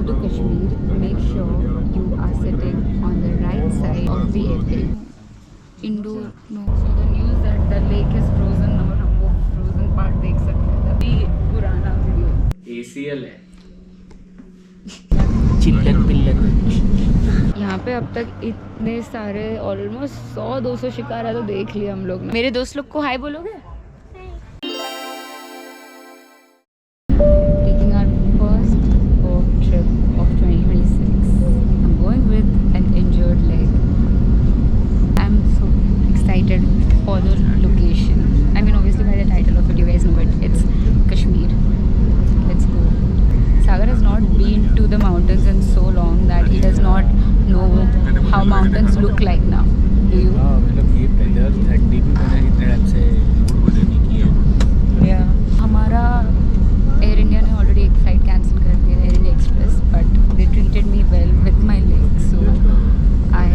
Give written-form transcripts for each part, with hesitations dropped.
to Kashmir, make sure you are sitting on the right side of the airplane. Indoor, no. So the news that the lake is frozen और हम वो frozen part देख सकते हैं. अभी पुराना video. ACL है. चिल्लर पिल्लर. यहाँ पे अब तक इतने सारे ऑलमोस्ट 100-200 शिकारा तो देख लिया हम लोग ने. मेरे दोस्त लोग को हाय बोलोगे? Taking our first boat trip of 2026. I'm going with an injured leg. I'm so excited for the location. I mean, obviously by the title of it, you guys know it. It's Kashmir. Let's go. Sagar has not been to the mountains in so long that he does not know how mountains look like now. Do you? हाँ मतलब ये पहले और 30 भी मैंने इतने time से mood बदल नहीं की है. Yeah. हमारा एयर इंडिया ने ऑलरेडी एक फ्लाइट कैंसिल कर दिया, air India express, but they treated me well with my leg, so I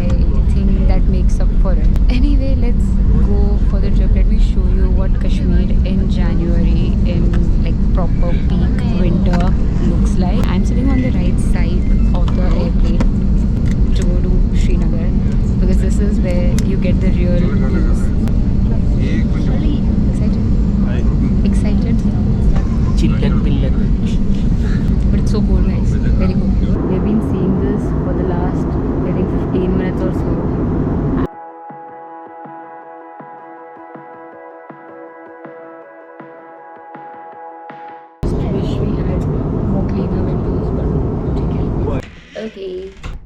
think that makes up for it. Anyway, let's go for the trip. Let me show you what Kashmir in January in like proper peak winter looks like. I'm sitting on the right side of the airplane to go to Srinagar because this is where you get the real views. Excited? चिल्लर pillar. But it's so cool, guys. Very cool. We've been seeing this for the last, I think, 15 minutes or so. Just wish we had more cleaner windows, but okay.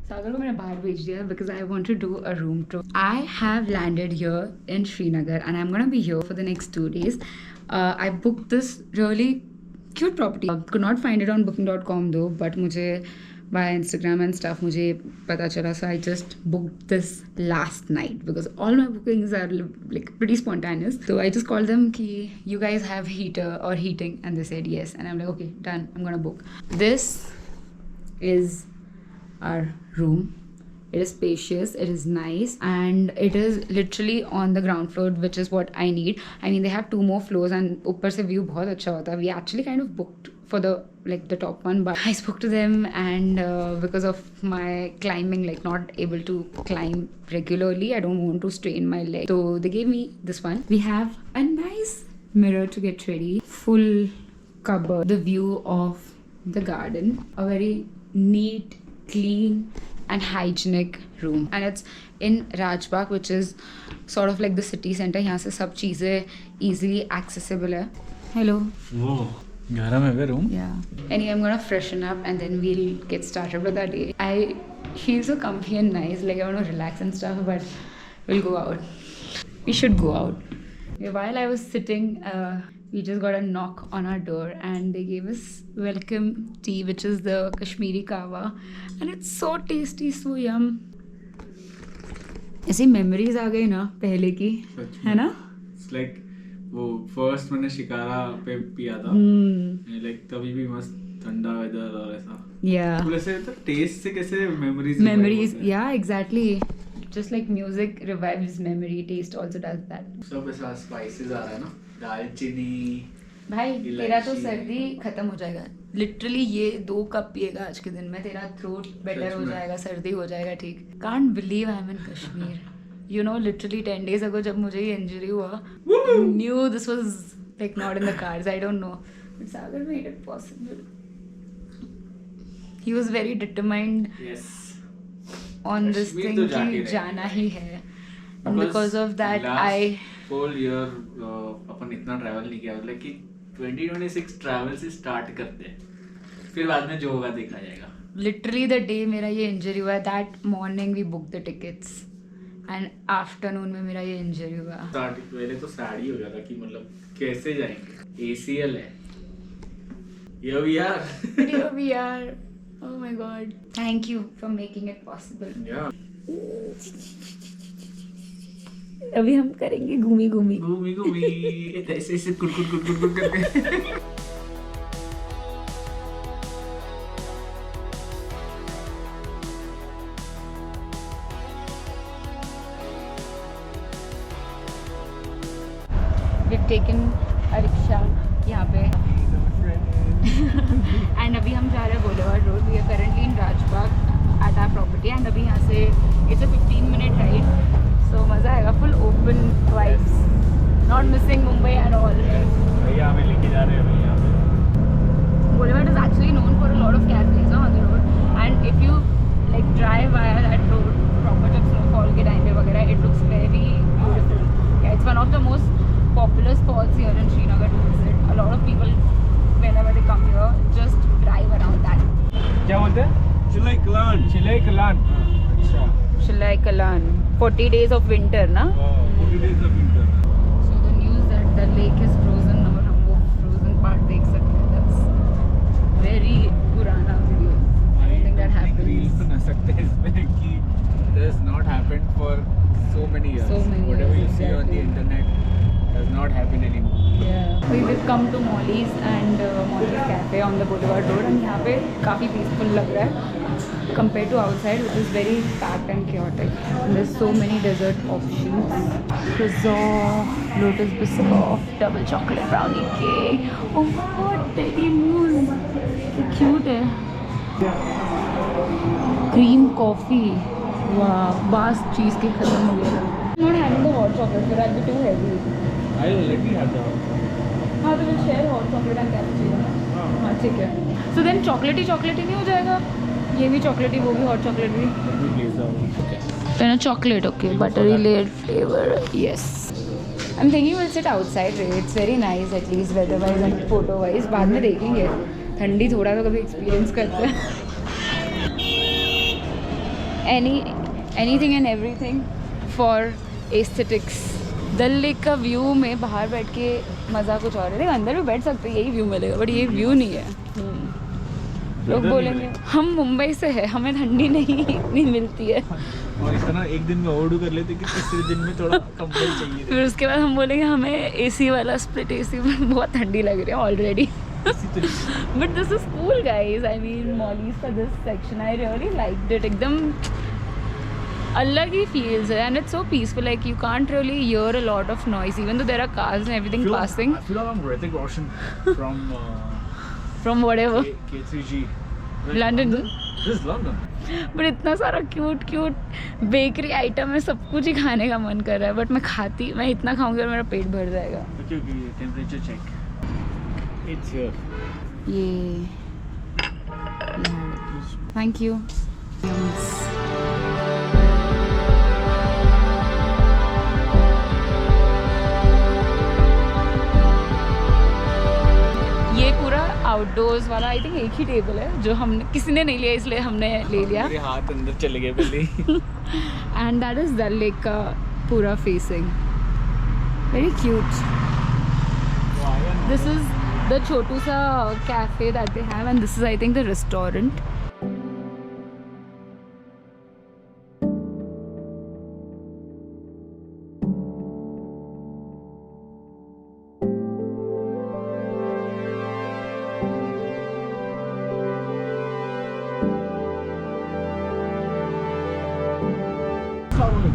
Sagar को मैंने बाहर भेज दिया because I want to do a room tour. I have landed here in Srinagar and I'm gonna be here for the next 2 days. I booked this really cute property. Could not find it on booking.com though, but मुझे by Instagram and stuff मुझे पता चला, so I just booked this last night because all my bookings are like pretty spontaneous. So I just called them कि you guys have heater or heating, and they said yes, and I'm like okay, done, I'm gonna book. This is our room. It is spacious, it is nice, and it is literally on the ground floor, which is what I need. I mean, they have 2 more floors and ऊपर से view बहुत अच्छा होता है. We actually kind of booked for the top one, but I spoke to them, and because of my climbing, like not able to climb regularly, I don't want to strain my leg, so they gave me this one. We have a nice mirror to get ready, full cupboard, the view of the garden, a very neat, clean and hygienic room, and it's in Rajbagh, which is sort of like the city center. यहाँ से सब चीज़ें easily accessible है. Hello. वो गरम है room. Yeah. Anyway, I'm gonna freshen up and then we'll get started with our day. I feel so comfy and nice, like I want to relax and stuff, but we'll go out. We should go out. While I was sitting, we just got a knock on our door and they gave us welcome tea, which is the Kashmiri kahwa, and it's so tasty, so yum. ऐसी memories आ गई ना पहले की, है ना? It's like वो first मैंने शिकारा पे पिया था, like तभी भी मस्त ठंडा वेदर और ऐसा. Yeah. तो ऐसे तो टेस्ट से कैसे memories Yeah, exactly. Just like music revives memory, taste also does that. सब ऐसा spices आ रहा है ना, दालचीनी. भाई तेरा तो सर्दी खत्म हो जाएगा. लिटरली ये 2 कप पिएगा आज के दिन में, तेरा थ्रोट बेटर हो जाएगा, सर्दी हो जाएगा ठीक. Can't believe I'm in Kashmir. You know, literally 10 days ago जब मुझे ये इंजरी हुआ, knew this was like not in the cards. I don't know, but Sagar made it possible. He was very determined. Yes. On this thing कि जाना ही है, and because of that I whole year अपन इतना travel नहीं किया, मतलब कि 2026 travel से start करते हैं, फिर बाद में जो होगा देखा जाएगा. Literally the day मेरा ये इंजरी हुआ, that morning we booked the tickets and afternoon में मेरा ये इंजरी हुआ. पहले तो सैड ही हो गया था कि मतलब कैसे जाएंगे. ACL है. Here we are. Here we are. Oh my God. Thank you for making it possible. Yeah. अभी हम करेंगे घूमी घूमी ऐसे ऐसे कुट करके. We've taken a rickshaw यहाँ पे. And अभी हम जा रहे हैं boulevard road. We are currently in city and अभी यहाँ से इट्स अ 15-minute राइड, सो मज़ा आएगा, full open vibes, not missing Mumbai at all. भैया हमें लेके जा रहे हैं भैया। Boulevard is actually known for a lot of cafes on the road, and if you like drive via that road proper जब snowfall के time पे वगैरह, it looks very beautiful. Yeah, it's one of the most popular spots here in Srinagar to visit. A lot of people whenever they come here just drive around that. क्या बोलते हैं? चिलाई कलान। चिलाई कलान। अच्छा। Chilai Kalan. 40 days of winter ना? 40 days of winter. So the news that the lake is frozen और हम वो frozen part देख सकते हैं. That's very पुराना video. Anything that happens. बना सकते हैं इसमें कि does not happen for so many years. So many Whatever years, you see on the exactly. internet does not happen anymore. Yeah. We did come to Molly's and Molly's Cafe on the Boulevard Road, and यहाँ पे काफ़ी peaceful लग रहा है compared to outside, which is very packed and chaotic. And there's so many dessert options. Croissant, lotus biscoff, double chocolate brownie cake. Oh my god, Teddy Moon. So cute है. Cream coffee. Wow, bas cheese cake खत्म हो गया. I'm not having the hot chocolate, but I'll be too heavy. I'll let me have that. हाँ तो we'll share hot chocolate and cappuccino. हाँ ठीक है. So then chocolatey नहीं हो जाएगा? ये भी चॉकलेटी, वो भी हॉट चॉकलेट भी. Let me glaze out. Okay. Then a chocolate, okay, buttery layered flavor, yes. I'm thinking we'll sit outside, right? It's very nice at least weather-wise and photo-wise. बाद में देखेंगे, ठंडी थोड़ा तो कभी एक्सपीरियंस करते हैं. Anything and everything for aesthetics. Dal lake का व्यू में बाहर बैठ के मज़ा कुछ और है. देख अंदर भी बैठ सकते हैं, यही व्यू मिलेगा, बट ये व्यू नहीं है. लोग बोलेंगे हम मुंबई से है, हमें ठंडी नहीं मिलती है. और इतना एक दिन में ओवरडू कर लेते कि तीसरे दिन में थोड़ा कंबल चाहिए. फिर उसके बाद हम बोलेंगे हमें एसी वाला स्प्लिट एसी में बहुत ठंडी लग रही है already. But this is cool guys. I mean Molly's का this section I really liked it. एकदम अलग ही फील्स है, and it's so peaceful. Like you can't really hear a lot of noise even though there are cars and everything passing. I feel like I'm Hrithik Roshan from whatever K3G. London. This is London. But इतना सारा cute bakery item है, सब कुछ ही खाने का मन कर रहा है. बट मैं इतना खाऊंगी और मेरा पेट भर जाएगा. Okay, temperature check. It's here. ये थैंक यू. ये पूरा आउटडोर्स वाला आई थिंक एक ही टेबल है जो हमने किसी ने नहीं लिया, इसलिए हमने ले लिया. मेरे हाथ अंदर चले गए पहले ही. And that is Dal lake का पूरा facing. Very cute. This is the छोटू सा cafe that they have, and this is I think the restaurant.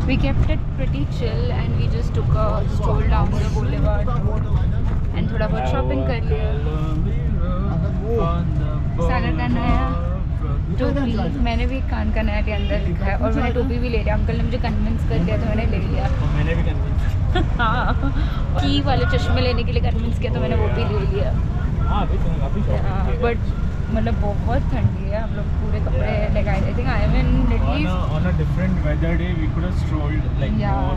We kept it pretty chill and we just took a stroll down the boulevard and थोड़ा बहुत shopping कर लिया. सागर का नया टोपी, मैंने भी कान का नया अंदर लिखा है, और मैंने टोपी भी ले लिया. अंकल ने मुझे कन्विंस कर दिया तो मैंने ले लिया. मैंने भी कन्विंस. हाँ, की वाले चश्मे लेने के लिए कन्विंस किया तो मैंने वो भी ले लिया. हाँ अभी तो काफ़ी शॉपिंग. बट मतलब बहुत ठंडी है, हम लोग पूरे कपड़े लगाए. I think I mean at least on a different weather day we could have strolled like Yeah.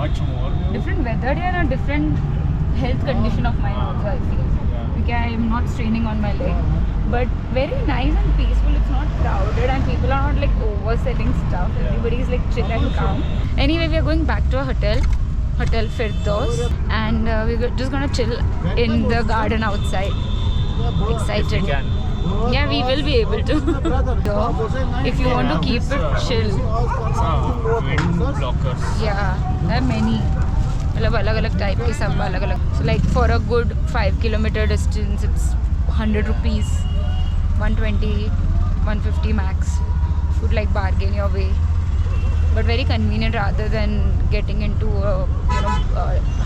much more. different weather day and a different health condition of mine also, I feel. Yeah. Because I am not straining on my leg, but very nice and peaceful. It's not crowded and people are not like overselling stuff. Yeah. Everybody is like chill and calm. Anyway, we are going back to our hotel Firdaus, and we're just gonna chill in the garden outside. Excited. We can. Yeah, we will be able to. So, if you want to keep it chill. Wind blockers. Yeah, there are many. मतलब अलग अलग type के सब अलग अलग. So like for a good 5 kilometer distance it's 100 rupees, 120, 150 max. Could like bargain your way, but very convenient rather than getting into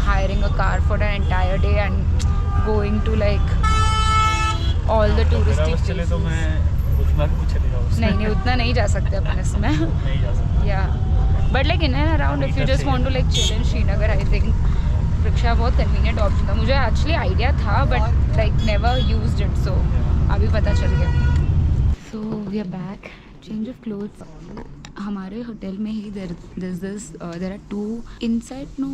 hiring a car for an entire day and going to like all the touristy बस चले तो places. मैं कुछ मैं भी कुछ चले जाऊँ उसमें। नहीं उतना नहीं जा सकते अपन इसमें. नहीं जा सकता. Yeah, but like in and around, if you just want to like chill in Srinagar, I think rickshaw बहुत convenient option था. मुझे actually idea था, but like never used it, so अभी पता चल गया. So we are back. Change of clothes. हमारे hotel में ही there are two inside no,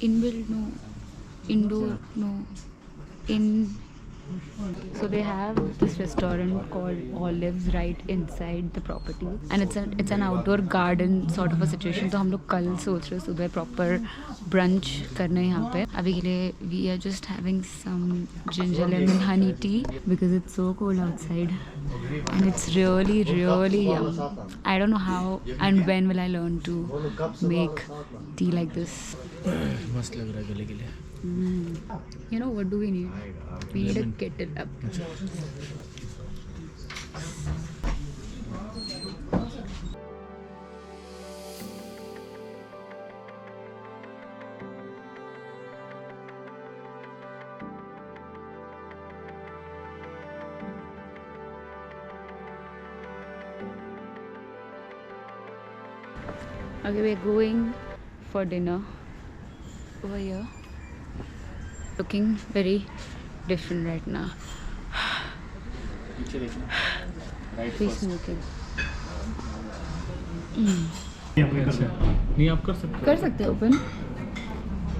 inbuilt no, indoor no, in. So they have this restaurant called Olives right inside the property, and it's an outdoor garden sort of a situation. तो हम लोग कल सोच रहे सुबह proper brunch करने यहाँ पे. अभी के लिए we are just having some ginger lemon honey tea because it's so cold outside, and it's really yum. I don't know how and when will I learn to make tea like this. मस्त लग रहा है गले के लिए. You know what do we need? We need a kettle up. Okay, we're going for dinner over here. Looking very different right now. पीछे देखना. Right Free first. smoking. नहीं आप कर सकते हो. कर सकते हो ओपन.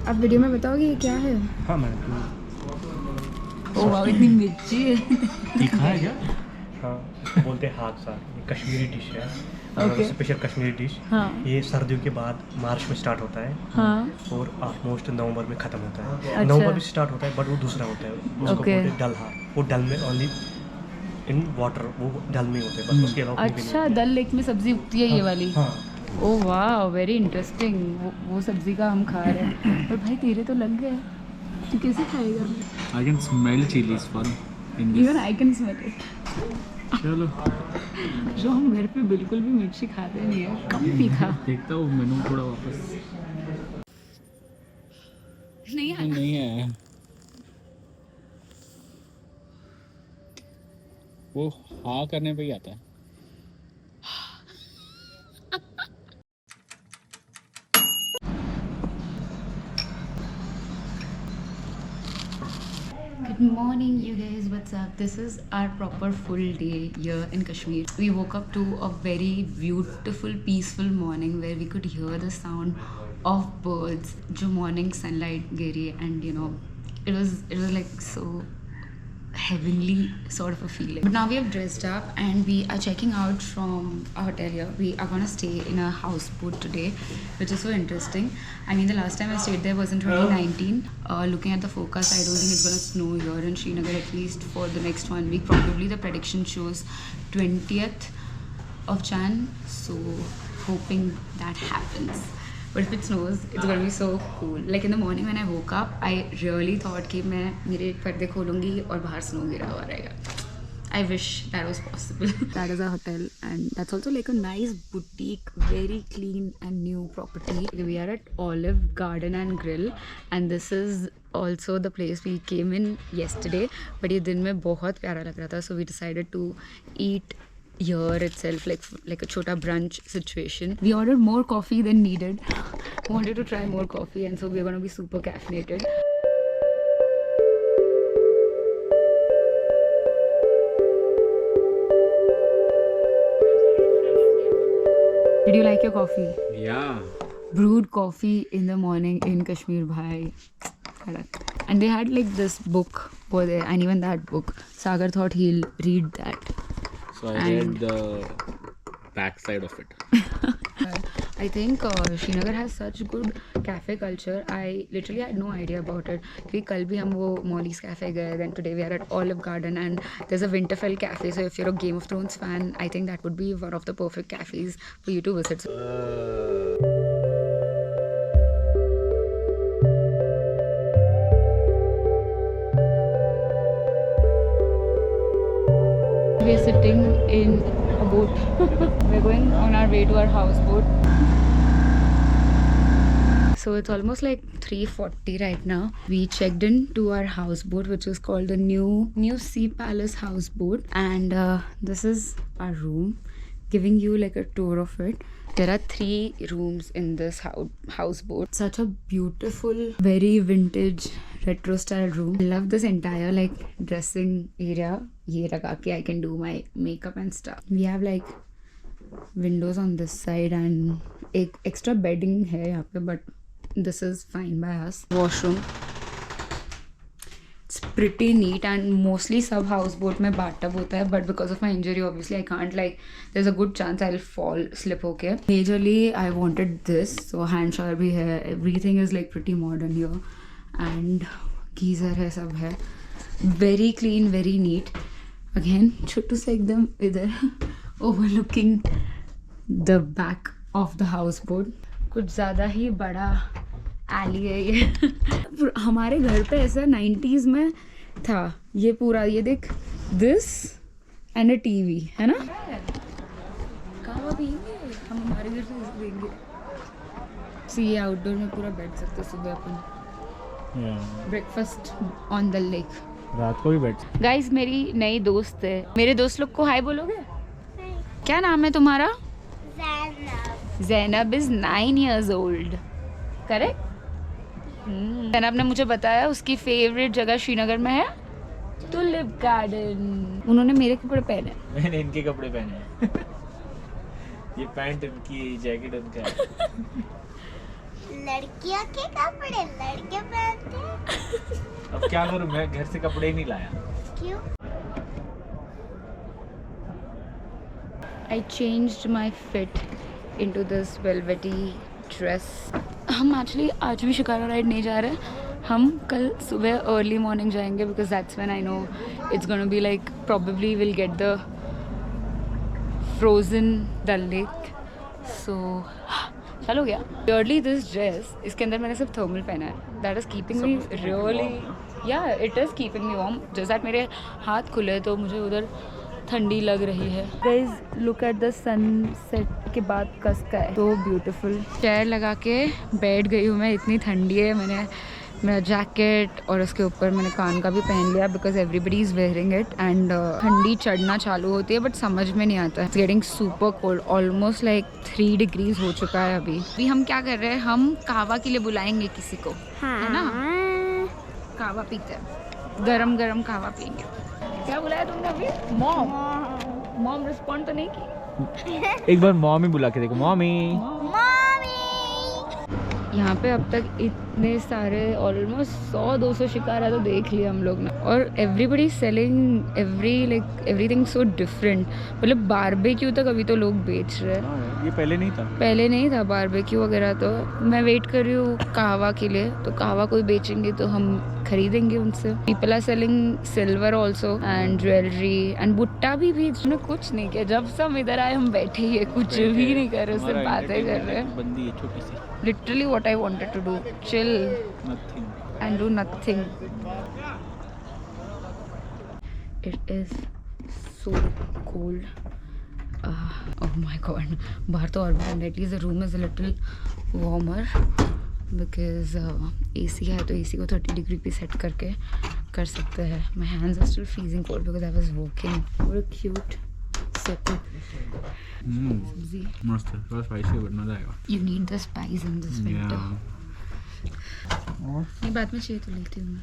आप वीडियो में बताओगे ये क्या है? हाँ मैं ओ वाह, इतनी मिर्ची है. दिखा है क्या? हाँ बोलते हैं हाथ सा. ये कश्मीरी डिश है. Okay. Special Kashmiri dish. हाँ. ये सर्दियों के बाद मार्च में स्टार्ट होता है हाँ. और ऑलमोस्ट नवंबर में ख़त्म होता है. अच्छा. नवंबर में स्टार्ट होता है बट वो दूसरा होता है. उसको Okay. बोलते हैं डल हार. वो डल में ओनली इन वाटर वो डल में होते हैं बस. उसके अलावा कहीं भी नहीं अच्छा, होते. दल लेक में सब्जी उगती है ये वाली. हाँ ओ वाह, वेरी इंटरेस्टिंग. वो सब्जी का हम खा रहे हैं. पर भाई तेरे तो लग गए. तू कैसे खाएगा? I can smell chilies for in this. Even I can smell it. चलो जो हम घर पे बिल्कुल भी मिर्ची खाते नहीं है, कम तीखा. देखता हूँ मेनू थोड़ा वापस. नहीं है. नहीं है वो हाँ करने पे ही आता है. Good morning, you guys. What's up? This is our proper full day here in Kashmir. We woke up to a very beautiful, peaceful morning where we could hear the sound of birds. जो morning sunlight Giri, and you know, it was like so heavenly sort of a feeling. But now we have dressed up and we are checking out from our hotel here. We are gonna stay in a houseboat today, which is so interesting. I mean, the last time I stayed there was in 2019. Looking at the forecast, I don't think it's gonna snow here in Srinagar, at least for the next 1 week. Probably the prediction shows 20th of Jan, so hoping that happens. But if it snows, it's gonna be so cool. Like in the morning when I woke up, I really thought कि मैं मेरे पर्दे खोलूँगी और बाहर snow गिरा हुआ रहेगा. I wish that was possible. That is our hotel, and that's also like a nice boutique, very clean and new property. We are at Olive Garden and Grill, and this is also the place we came in yesterday. But ये दिन में बहुत प्यारा लग रहा था, so we decided to eat here itself, like a chota brunch situation. We ordered more coffee than needed. Wanted to try more coffee, and so we're gonna be super caffeinated. Did you like your coffee? Yeah. Brewed coffee in the morning in Kashmir, bhai. And they had like this book over there, and even that book, Sagar thought he'll read that. So I read the back side of it. I think Srinagar has such good cafe culture. I literally had no idea about it. We कल भी हम वो Molly's cafe गए. Then today we are at Olive Garden and there's a Winterfell cafe. So if you're a Game of Thrones fan, I think that would be one of the perfect cafes for you to visit. We are sitting in a boat. We're going on our way to our houseboat. So it's almost like 3:40 right now. We checked in to our houseboat, which is called the New Sea Palace houseboat, and this is our room. Giving you like a tour of it. There are 3 rooms in this houseboat. Such a beautiful, very vintage, retro style room. I love this entire like dressing area. Ye laga ke I can do my makeup and stuff. We have like windows on this side and एक extra bedding है यहाँ पे, but this is fine by us. Washroom. It's pretty neat and mostly सब houseboat में bathtub होता है, but because of my injury obviously I can't, like there's a good chance I'll fall, slip होके. Majorly I wanted this, so hand shower भी है, everything is like pretty modern here and geyser है, सब है. Very clean, very neat. Again छोटू सा एकदम इधर overlooking the back of the houseboat. कुछ ज़्यादा ही बड़ा alley है ये. हमारे घर पे ऐसा 90s में था ये पूरा. ये देख, this and a TV है ना. कहाँ पिएंगे हम, हमारे घर से देंगे. सी ये आउटडोर में पूरा बैठ सकते सुबह अपन. Breakfast on the lake. रात को भी बैठ. गाइस मेरी नई दोस्त है. मेरे दोस्त लोग को हाय बोलोगे? क्या नाम है तुम्हारा? Zainab is 9 years old. Correct. Zainab ने मुझे बताया उसकी फेवरेट जगह श्रीनगर में है टुलिप गार्डन. उन्होंने मेरे कपड़े पहने, मैंने इनके कपड़े पहने हैं. ये पैंट इनकी, जैकेट इनका है. लड़कियों के कपड़े लड़के पहनते हैं. अब क्या करूं, मैं घर से कपड़े ही नहीं लाया. क्यों? I changed my fit into this velvety dress. हम एक्चुअली आज भी शिकारा राइड नहीं जा रहे. हम कल सुबह अर्ली मॉर्निंग जाएंगे because that's when I know it's gonna be like probably will get the frozen Dal lake. So चलो गया. अर्ली दिस ड्रेस, इसके अंदर मैंने सिर्फ थर्मल पहना है. That is keeping me really, या it is keeping me warm. जैसा मेरे हाथ खुले तो मुझे उधर ठंडी लग रही है. Guys look at the sunset के बाद कसका है तो ब्यूटीफुल. चेयर लगा के बैठ गई हूँ मैं, इतनी ठंडी है. मैंने मेरा जैकेट और उसके ऊपर मैंने कान का भी पहन लिया because everybody is wearing it. And ठंडी चढ़ना चालू होती है बट समझ में नहीं आता. It's getting super cold. Almost like 3 degrees हो चुका है अभी. अभी हम क्या कर रहे हैं, हम कहवा के लिए बुलाएंगे किसी को, है ना. कहवा पीते हैं, गरम गरम कहवा पियेंगे. क्या बुलाया तुमने अभी? मॉम रिस्पॉन्ड तो नहीं की. एक बार मॉमी बुला के देखो. मॉमी. यहाँ पे अब तक इतने सारे ऑलमोस्ट 100-200 शिकारा तो देख लिया हम लोग ने. और everybody selling everything so different. मतलब बारबेक्यू तक अभी तो लोग बेच रहे हैं. ये पहले नहीं था बारबेक्यू वगैरह. तो मैं वेट कर रही हूँ कहवा के लिए. तो कहवा कोई बेचेंगे तो हम खरीदेंगे उनसे. People are selling silver also and jewellery and बुट्टा भी उसने कुछ नहीं किया. जब सब इधर आए हम बैठे ही है, कुछ भी नहीं कर रहे, सिर्फ बातें कर रहे हैं. बंदी है छोटी सी. Literally what I wanted to do, chill and do nothing. It is so cold. Oh my god. बाहर तो और भी. At least the room is a little warmer because AC है तो AC को 30 degree पे set करके कर सकते हैं. My hands are still freezing cold because I was walking. What a cute setup. मस्त है. थोड़ा स्पाइसी है बट मजा आएगा. You need the spice in this winter. ये बाद में चाहिए तो लेती हूँ मैं.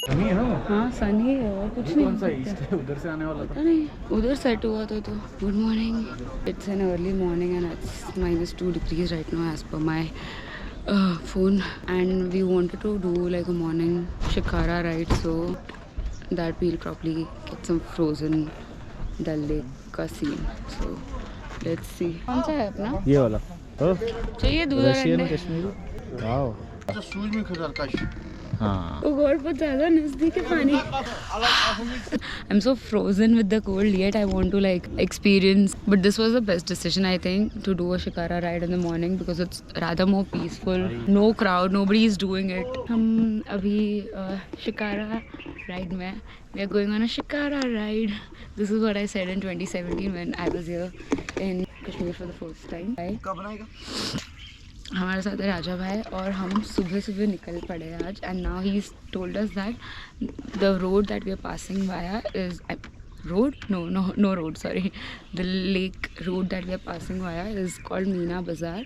सनी है ना. हाँ सनी है और कुछ नहीं. कौन सा ईस्ट है? उधर से आने वाला था. नहीं उधर सेट हुआ था. तो good morning. It's an early morning and it's -2 degrees right now as per my phone, and we wanted to do like a morning shikara ride so that we'll probably get some frozen Dal Lake का scene. So let's see. कौन सा है अपना? ये वाला. तो चाहिए दूध और रशियन अंडे. कश्मीरी. वाओ. सूज में खदार काश हाँ Oh God, बहुत ज़्यादा नज़दीक है पानी. I'm so frozen with the cold, yet I want to like experience. But this was the best decision, I think, to do a shikara ride in the morning because it's rather more peaceful. No crowd, nobody is doing it. हम अभी shikara ride में. We are going on a shikara ride. This is what I said in 2017 when I was here in Kashmir for the first time. कब बनाएगा? हमारे साथ है राजा भाई और हम सुबह सुबह निकल पड़े आज and now he told us that the road that we are passing via is road no road sorry the lake road that we are passing via is called Meena Bazaar.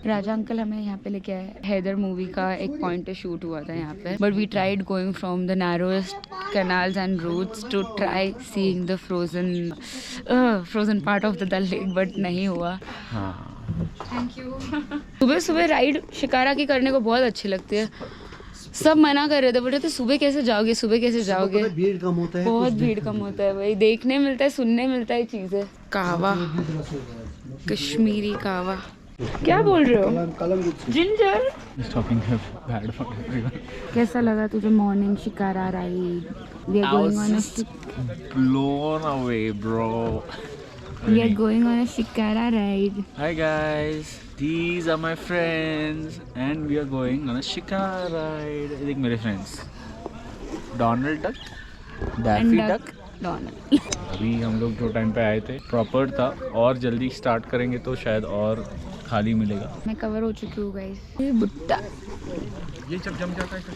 Raja uncle हमें यहाँ पे लेके आए. हैदर मूवी का एक पॉइंट शूट हुआ था यहाँ पे. But we tried going from the narrowest canals and roads to try seeing the frozen part of the Dal lake but नहीं हुआ. Thank you. सुबह सुबह राइड शिकारा की करने को बहुत अच्छी लगती है. सब मना कर रहे थे, बोले तो सुबह कैसे जाओगे, सुबह कैसे जाओगे. भीड़ कम होता है, बहुत भीड़ कम होता है भाई. देखने मिलता है, सुनने मिलता है चीज़ें. कहवा, कश्मीरी कहवा. क्या बोल रहे हो? जिंजर. कैसा लगा तुझे morning shikara ride? We are going on a blown away bro. We are going on a shikara ride. Hi guys, these are my friends and we are going on a shikara ride. I think मेरे friends Donald Duck, Daffy Duck, Donald. अभी हम लोग जो time पे आए थे proper था और जल्दी स्टार्ट करेंगे तो शायद और खाली मिलेगा. मैं कवर हो चुकी हूँ गाइस. ये बुट्टा ये जब जम जाता है तो